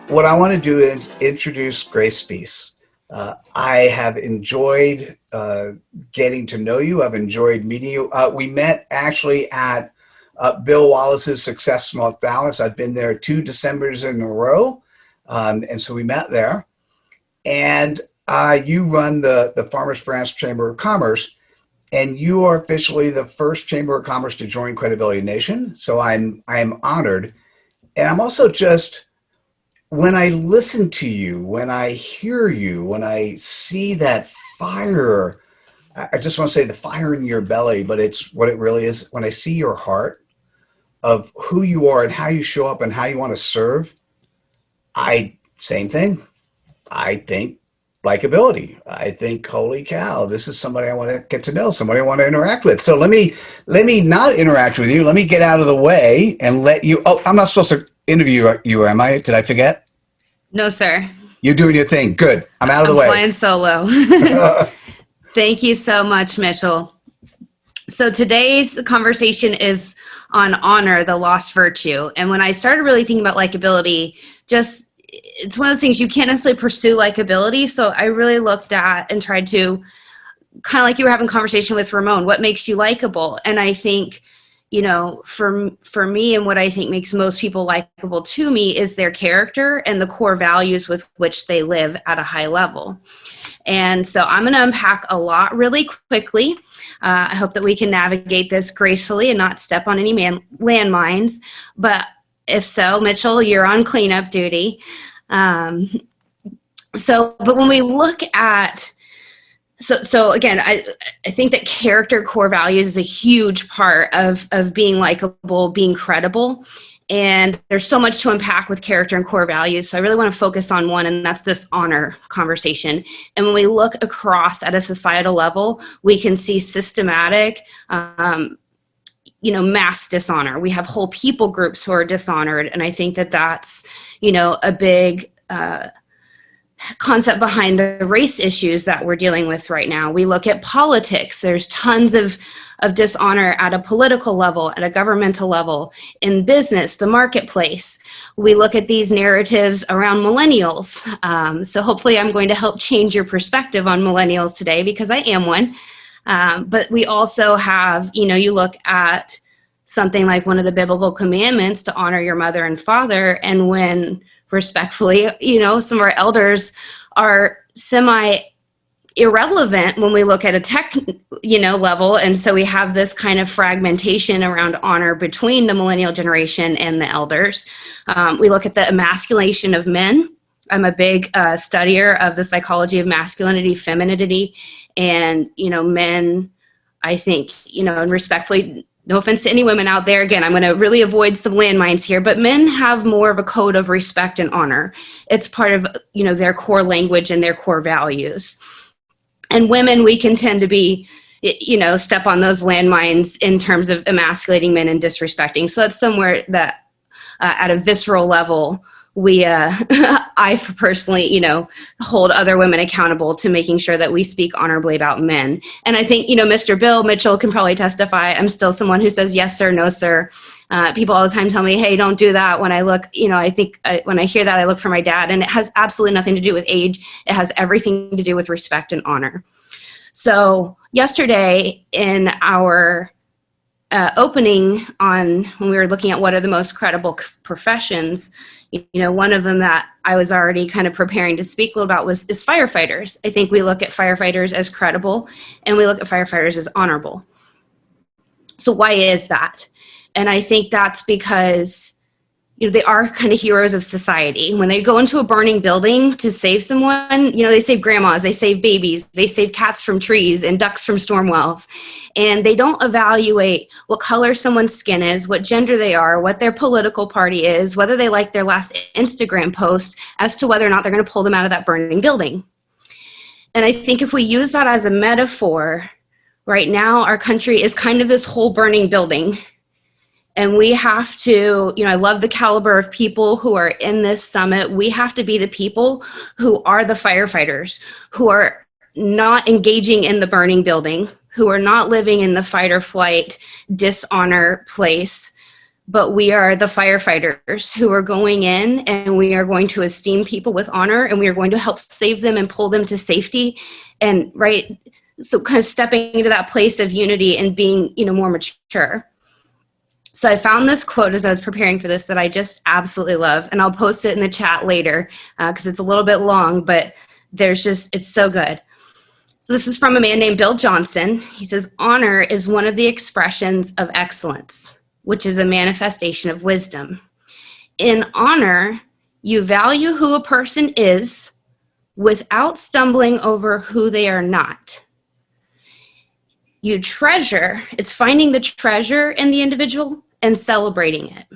What I want to do is introduce Grace Speese. I have enjoyed getting to know you. I've enjoyed meeting you. We met actually at Bill Wallace's Success Small Dallas. I've been there 2 Decembers in a row. And so we met there. And you run the Farmers Branch Chamber of Commerce, and you are officially the first Chamber of Commerce to join Credibility Nation. So I am honored. And I'm also just, when I listen to you, when I hear you, when I see that fire, I just want to say the fire in your belly, but it's what it really is. When I see your heart of who you are and how you show up and how you want to serve, same thing. I think likability. I think, holy cow, this is somebody I want to get to know, somebody I want to interact with. So let me not interact with you. Let me get out of the way and let you. Oh, I'm not supposed to interview you, am I? Did I forget? No, sir. You're doing your thing. Good. I'm out of I'm the way. flying solo. Thank you so much, Mitchell. So today's conversation is on honor, the lost virtue. And when I started really thinking about likability, it's one of those things you can't necessarily pursue likability. So I really looked at and tried to, kind of like you were having a conversation with Ramon, what makes you likable? And I think, for me, and what I think makes most people likable to me is their character and the core values with which they live at a high level. And so I'm going to unpack a lot really quickly. I hope that we can navigate this gracefully and not step on any landmines. But if so, Mitchell, you're on cleanup duty. But when we look at, so again, I think that character, core values is a huge part of being likable, being credible. And there's so much to unpack with character and core values. So I really want to focus on one, and that's this honor conversation. And when we look across at a societal level, we can see systematic, mass dishonor. We have whole people groups who are dishonored. And I think that that's, a big concept behind the race issues that we're dealing with right now. We look at politics. There's tons of dishonor at a political level, at a governmental level, in business, the marketplace. We look at these narratives around millennials. So hopefully I'm going to help change your perspective on millennials today, because I am one. But we also have, you look at something like one of the biblical commandments to honor your mother and father. And when respectfully, some of our elders are irrelevant when we look at a tech, level. And so we have this kind of fragmentation around honor between the millennial generation and the elders. We look at the emasculation of men. I'm a big studier of the psychology of masculinity, femininity, and, men, I think, and respectfully, no offense to any women out there. Again, I'm going to really avoid some landmines here, but men have more of a code of respect and honor. It's part of, their core language and their core values. And women, we can tend to be, step on those landmines in terms of emasculating men and disrespecting. So that's somewhere that at a visceral level, I personally, hold other women accountable to making sure that we speak honorably about men. And I think, Mr. Bill Mitchell can probably testify. I'm still someone who says, yes, sir, no, sir. People all the time tell me, hey, don't do that. When I look, I think when I hear that, I look for my dad, and it has absolutely nothing to do with age. It has everything to do with respect and honor. So yesterday in our opening when we were looking at what are the most credible professions, one of them that I was already kind of preparing to speak a little about is firefighters. I think we look at firefighters as credible, and we look at firefighters as honorable. So why is that? And I think that's because they are kind of heroes of society. When they go into a burning building to save someone, they save grandmas, they save babies, they save cats from trees and ducks from storm wells. And they don't evaluate what color someone's skin is, what gender they are, what their political party is, whether they like their last Instagram post, as to whether or not they're going to pull them out of that burning building. And I think if we use that as a metaphor, right now our country is kind of this whole burning building. And we have to, I love the caliber of people who are in this summit. We have to be the people who are the firefighters, who are not engaging in the burning building, who are not living in the fight or flight, dishonor place, but we are the firefighters who are going in, and we are going to esteem people with honor, and we are going to help save them and pull them to safety. And right, so kind of stepping into that place of unity and being, more mature. So I found this quote as I was preparing for this that I just absolutely love, and I'll post it in the chat later because it's a little bit long, but it's so good. So this is from a man named Bill Johnson. He says, honor is one of the expressions of excellence, which is a manifestation of wisdom. In honor, you value who a person is without stumbling over who they are not. You treasure, it's finding the treasure in the individual and celebrating it.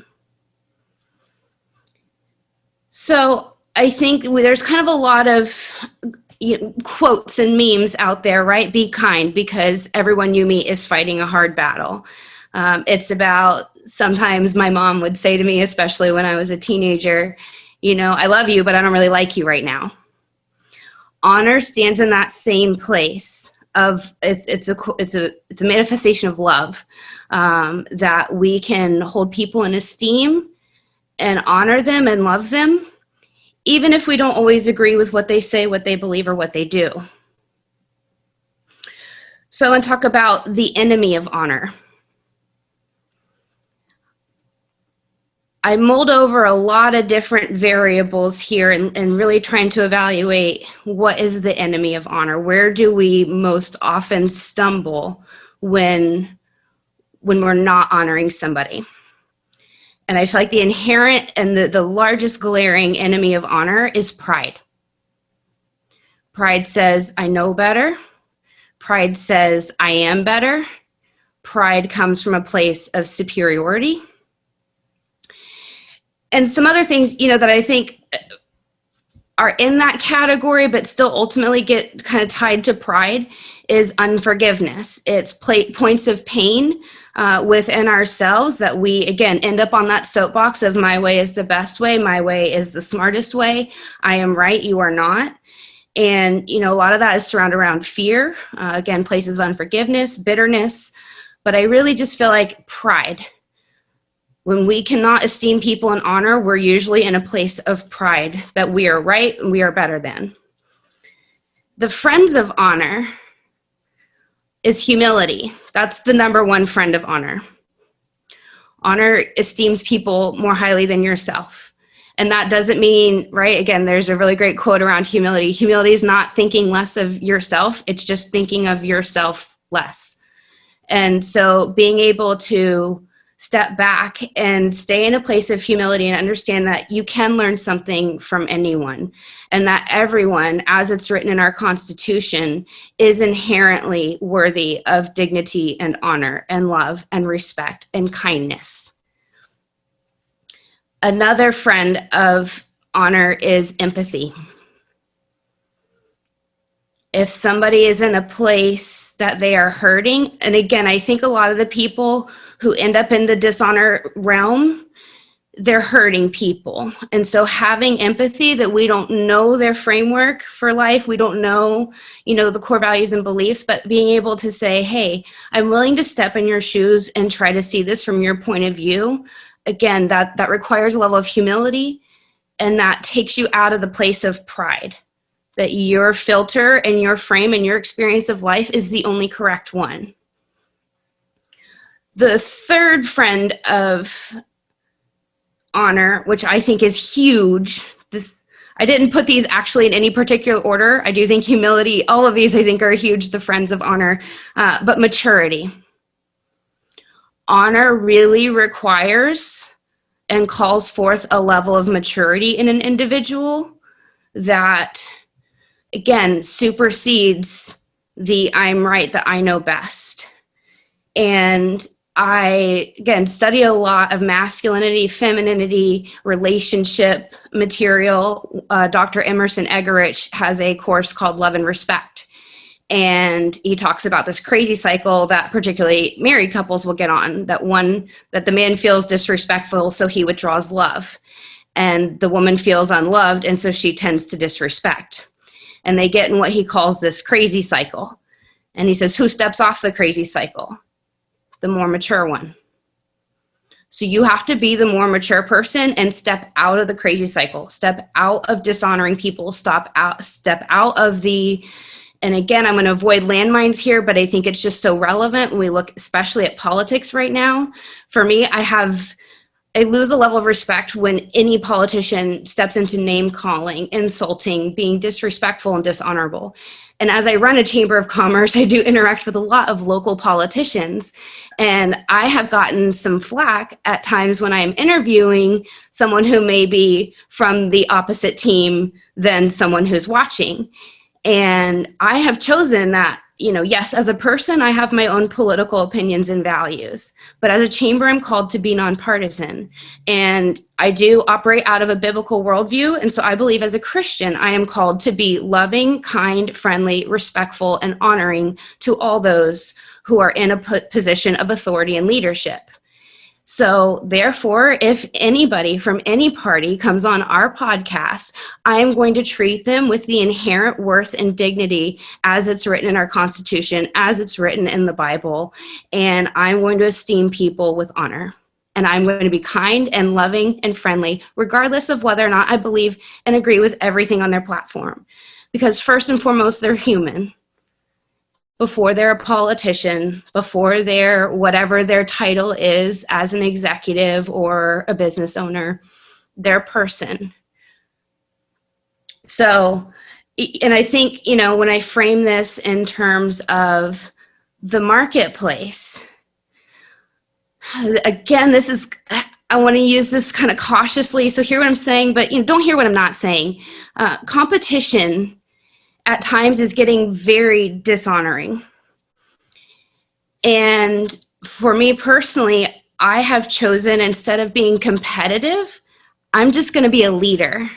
So I think there's kind of a lot of quotes and memes out there, right? Be kind, because everyone you meet is fighting a hard battle. It's about, sometimes my mom would say to me, especially when I was a teenager, I love you, but I don't really like you right now. Honor stands in that same place of it's a manifestation of love, that we can hold people in esteem and honor them and love them, even if we don't always agree with what they say, what they believe, or what they do. So I want to talk about the enemy of honor. I mulled over a lot of different variables here and really trying to evaluate what is the enemy of honor. Where do we most often stumble when we're not honoring somebody? And I feel like the inherent and the largest glaring enemy of honor is pride. Pride says, I know better. Pride says, I am better. Pride comes from a place of superiority. And some other things, that I think are in that category, but still ultimately get kind of tied to pride, is unforgiveness. It's points of pain within ourselves that we, again, end up on that soapbox of my way is the best way, my way is the smartest way, I am right, you are not. And, a lot of that is surrounded around fear, again, places of unforgiveness, bitterness. But I really just feel like pride. When we cannot esteem people and honor, we're usually in a place of pride that we are right and we are better than. The friends of honor is humility. That's the number one friend of honor. Honor esteems people more highly than yourself. And that doesn't mean, right, again, there's a really great quote around humility. Humility is not thinking less of yourself. It's just thinking of yourself less. And so being able to step back and stay in a place of humility and understand that you can learn something from anyone, and that everyone, as it's written in our Constitution, is inherently worthy of dignity and honor and love and respect and kindness. Another friend of honor is empathy. If somebody is in a place that they are hurting, and again, I think a lot of the people who end up in the dishonor realm, they're hurting people. And so having empathy, that we don't know their framework for life, we don't know, the core values and beliefs, but being able to say, hey, I'm willing to step in your shoes and try to see this from your point of view. Again, that requires a level of humility, and that takes you out of the place of pride, that your filter and your frame and your experience of life is the only correct one. The third friend of honor, which I think is huge, I didn't put these actually in any particular order. I do think humility, all of these I think are huge, the friends of honor, but maturity. Honor really requires and calls forth a level of maturity in an individual that, again, supersedes the I'm right, that I know best. And I, again, study a lot of masculinity, femininity, relationship material. Dr. Emerson Eggerichs has a course called Love and Respect. And he talks about this crazy cycle that particularly married couples will get on, that the man feels disrespectful, so he withdraws love. And the woman feels unloved, and so she tends to disrespect. And they get in what he calls this crazy cycle. And he says, who steps off the crazy cycle? The more mature one. So you have to be the more mature person and step out of the crazy cycle, step out of dishonoring people, step out of the, and again, I'm going to avoid landmines here, but I think it's just so relevant when we look especially at politics right now. For me, I lose a level of respect when any politician steps into name calling, insulting, being disrespectful and dishonorable. And as I run a chamber of commerce, I do interact with a lot of local politicians. And I have gotten some flack at times when I'm interviewing someone who may be from the opposite team than someone who's watching. And I have chosen that, yes, as a person, I have my own political opinions and values, but as a chamber, I'm called to be nonpartisan. And I do operate out of a biblical worldview. And so I believe as a Christian, I am called to be loving, kind, friendly, respectful, and honoring to all those who are in a position of authority and leadership. So therefore, if anybody from any party comes on our podcast, I am going to treat them with the inherent worth and dignity as it's written in our Constitution, as it's written in the Bible, and I'm going to esteem people with honor. And I'm going to be kind and loving and friendly, regardless of whether or not I believe and agree with everything on their platform. Because first and foremost, they're human. Before they're a politician, before they're whatever their title is as an executive or a business owner, they're a person. So, and I think, when I frame this in terms of the marketplace, again, I want to use this kind of cautiously. So hear what I'm saying, but don't hear what I'm not saying. Competition at times is getting very dishonoring. And for me personally, I have chosen, instead of being competitive, I'm just going to be a leader,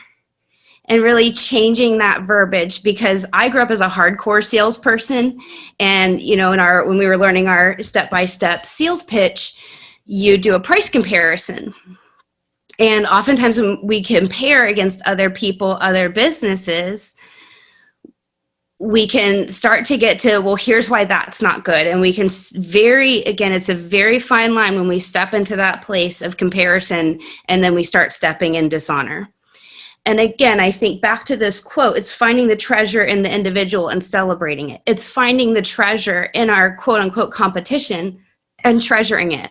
and really changing that verbiage, because I grew up as a hardcore salesperson. And, when we were learning our step-by-step sales pitch, you do a price comparison. And oftentimes when we compare against other people, other businesses, we can start to get to, well, here's why that's not good. And we can it's a very fine line when we step into that place of comparison and then we start stepping in dishonor. And again, I think back to this quote, it's finding the treasure in the individual and celebrating it. It's finding the treasure in our quote unquote competition and treasuring it.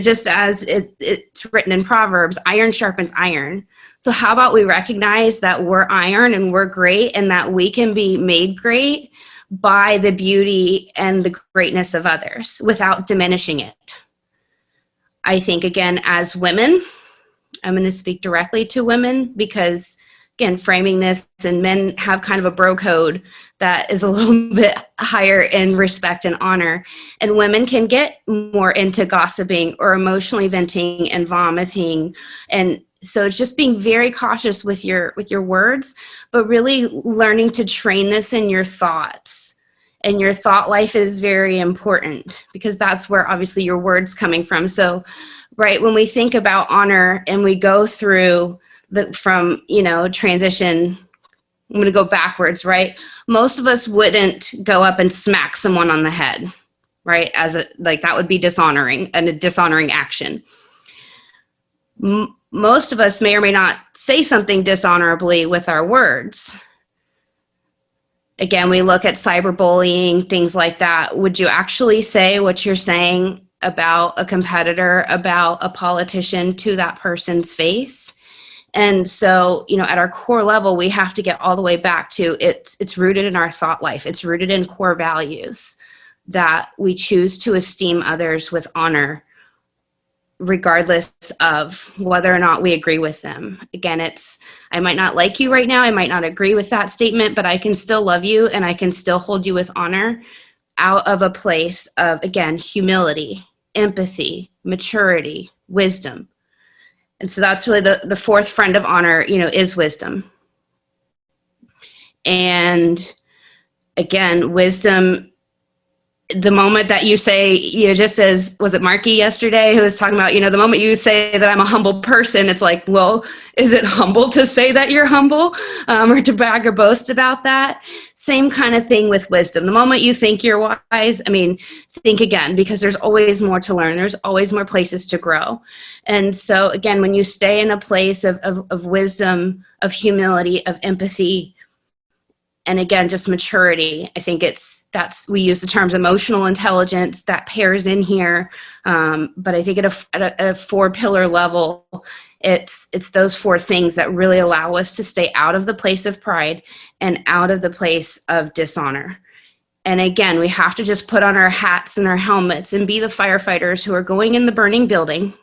Just as it's written in Proverbs, iron sharpens iron. So how about we recognize that we're iron and we're great, and that we can be made great by the beauty and the greatness of others without diminishing it. I think, again, as women, I'm going to speak directly to women because, again, framing this, and men have kind of a bro code that is a little bit higher in respect and honor. And women can get more into gossiping or emotionally venting and vomiting. And so it's just being very cautious with your words, but really learning to train this in your thoughts. And your thought life is very important, because that's where obviously your words coming from. So, right, when we think about honor and we go through from transition, I'm going to go backwards, right? Most of us wouldn't go up and smack someone on the head, right? That would be dishonoring, and a dishonoring action. Most of us may or may not say something dishonorably with our words. Again, we look at cyberbullying, things like that. Would you actually say what you're saying about a competitor, about a politician, to that person's face? And so, at our core level, we have to get all the way back to it's rooted in our thought life. It's rooted in core values that we choose to esteem others with honor, regardless of whether or not we agree with them. Again, I might not like you right now. I might not agree with that statement, but I can still love you and I can still hold you with honor out of a place of, again, humility, empathy, maturity, wisdom. And so that's really the fourth friend of honor, is wisdom. And again, wisdom, the moment that you say, just as, was it Marky yesterday who was talking about, the moment you say that I'm a humble person, it's like, well, is it humble to say that you're humble, or to brag or boast about that? Same kind of thing with wisdom. The moment you think you're wise, I mean, think again, because there's always more to learn. There's always more places to grow. And so again, when you stay in a place of wisdom, of humility, of empathy, and again, just maturity, I think we use the terms emotional intelligence that pairs in here. But I think at a 4-pillar level, it's those 4 things that really allow us to stay out of the place of pride and out of the place of dishonor. And again, we have to just put on our hats and our helmets and be the firefighters who are going in the burning building,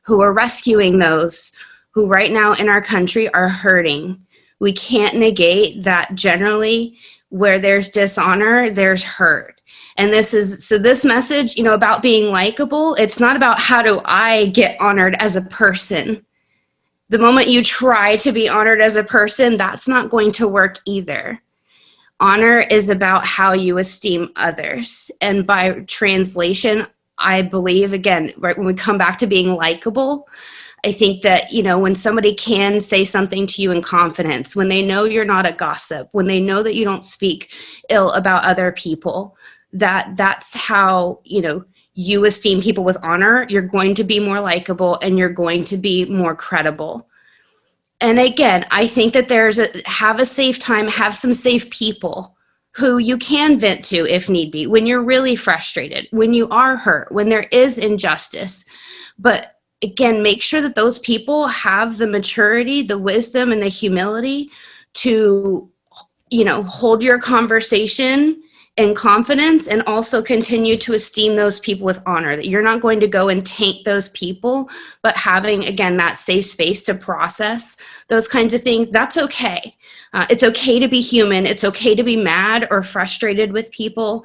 who are rescuing those who right now in our country are hurting. We can't negate that generally where there's dishonor, there's hurt. And this message, about being likable, it's not about how do I get honored as a person. The moment you try to be honored as a person, that's not going to work either. Honor is about how you esteem others. And by translation, I believe, again, right when we come back to being likable, I think that, when somebody can say something to you in confidence, when they know you're not a gossip, when they know that you don't speak ill about other people, that's how, you esteem people with honor, you're going to be more likable and you're going to be more credible. And again, I think that have a safe time, have some safe people who you can vent to if need be, when you're really frustrated, when you are hurt, when there is injustice. But again, make sure that those people have the maturity, the wisdom, and the humility to, hold your conversation in confidence and also continue to esteem those people with honor, that you're not going to go and taint those people, but having, again, that safe space to process those kinds of things, that's okay. It's okay to be human. It's okay to be mad or frustrated with people.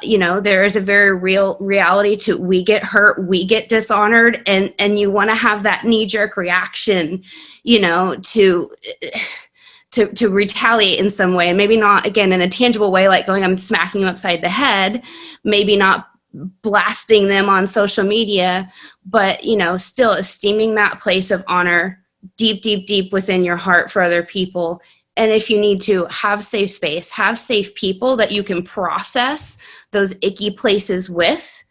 There is a very real reality to we get hurt, we get dishonored, and you want to have that knee-jerk reaction, to retaliate in some way. Maybe not, again, in a tangible way, like I'm smacking you upside the head, maybe not blasting them on social media, but, still esteeming that place of honor deep, deep, deep within your heart for other people. And if you need to, have safe space, have safe people that you can process those icky places with.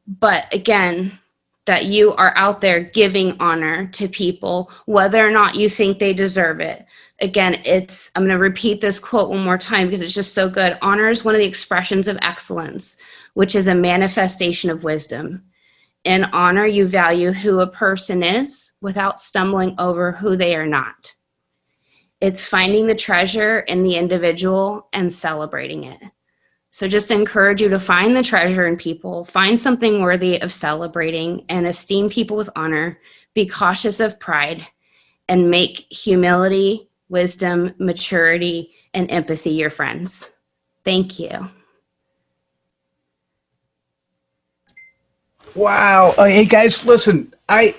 But again, that you are out there giving honor to people, whether or not you think they deserve it. Again, I'm going to repeat this quote one more time because it's just so good. Honor is one of the expressions of excellence, which is a manifestation of wisdom. In honor, you value who a person is without stumbling over who they are not. It's finding the treasure in the individual and celebrating it. So just encourage you to find the treasure in people, find something worthy of celebrating, and esteem people with honor. Be cautious of pride, and make humility, wisdom, maturity, and empathy your friends. Thank you. Wow. Hey guys, listen, I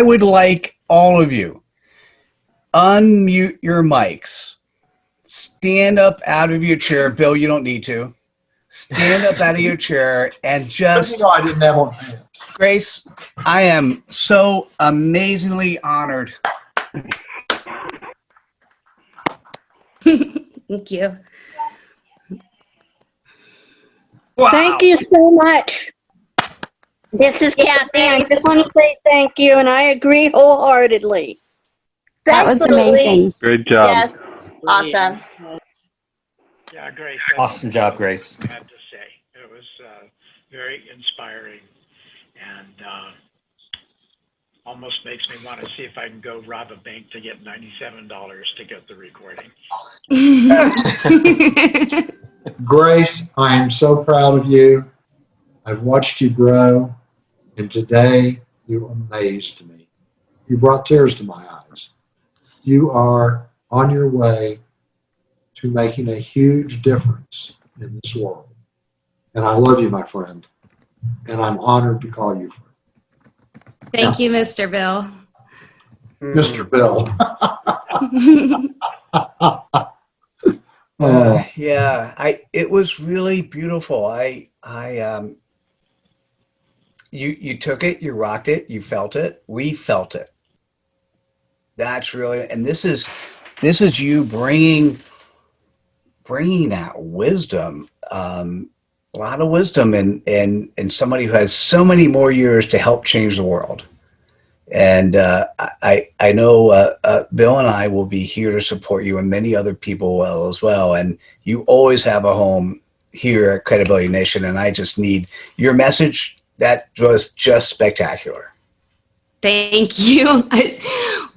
would like all of you unmute your mics. Stand up out of your chair. Bill, you don't need to. Stand up out of your chair and just... I didn't have one. Grace, I am so amazingly honored. Thank you. Wow. Thank you so much. This is Kathy. I just want to say thank you, and I agree wholeheartedly. That was amazing. Great job. Yes, awesome. Yeah, great. Awesome job, Grace. I have to say, it was very inspiring, and almost makes me want to see if I can go rob a bank to get $97 to get the recording. Grace, I am so proud of you. I've watched you grow, and today you amazed me. You brought tears to my eyes. You are on your way to making a huge difference in this world. And I love you, my friend. And I'm honored to call you friend. Thank you, Mr. Bill. Mr. Bill. Yeah, it was really beautiful. You took it, you rocked it, you felt it, we felt it. That's really, and this is you bringing bringing that wisdom, a lot of wisdom in somebody who has so many more years to help change the world. And I know Bill and I will be here to support you, and many other people will as well. And you always have a home here at Credibility Nation, and I just need your message. That was just spectacular. Thank you. I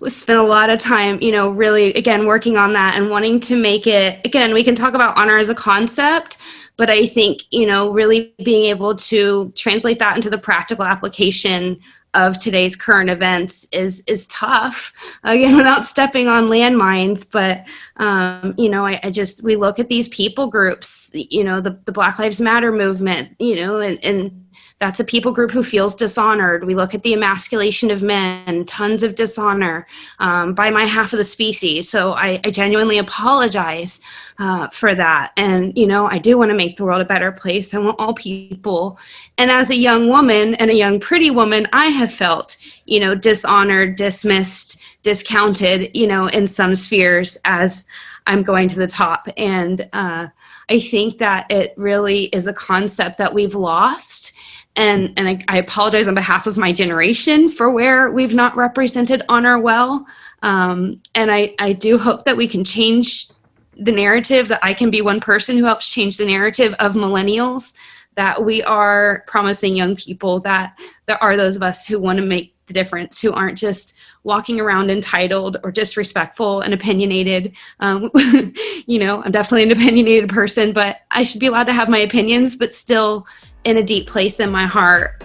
spent a lot of time, really, again, working on that and wanting to make it, again, we can talk about honor as a concept, but I think, really being able to translate that into the practical application of today's current events is tough, again, without stepping on landmines. But, we look at these people groups, the Black Lives Matter movement, and that's a people group who feels dishonored. We look at the emasculation of men, tons of dishonor by my half of the species. So I genuinely apologize for that. And, I do want to make the world a better place. I want all people. And as a young woman and a young pretty woman, I have felt, dishonored, dismissed, discounted, in some spheres as I'm going to the top. And I think that it really is a concept that we've lost. And I apologize on behalf of my generation for where we've not represented honor well. And I do hope that we can change the narrative, that I can be one person who helps change the narrative of millennials, that we are promising young people that there are those of us who want to make the difference, who aren't just walking around entitled or disrespectful and opinionated. I'm definitely an opinionated person, but I should be allowed to have my opinions, but still in a deep place in my heart,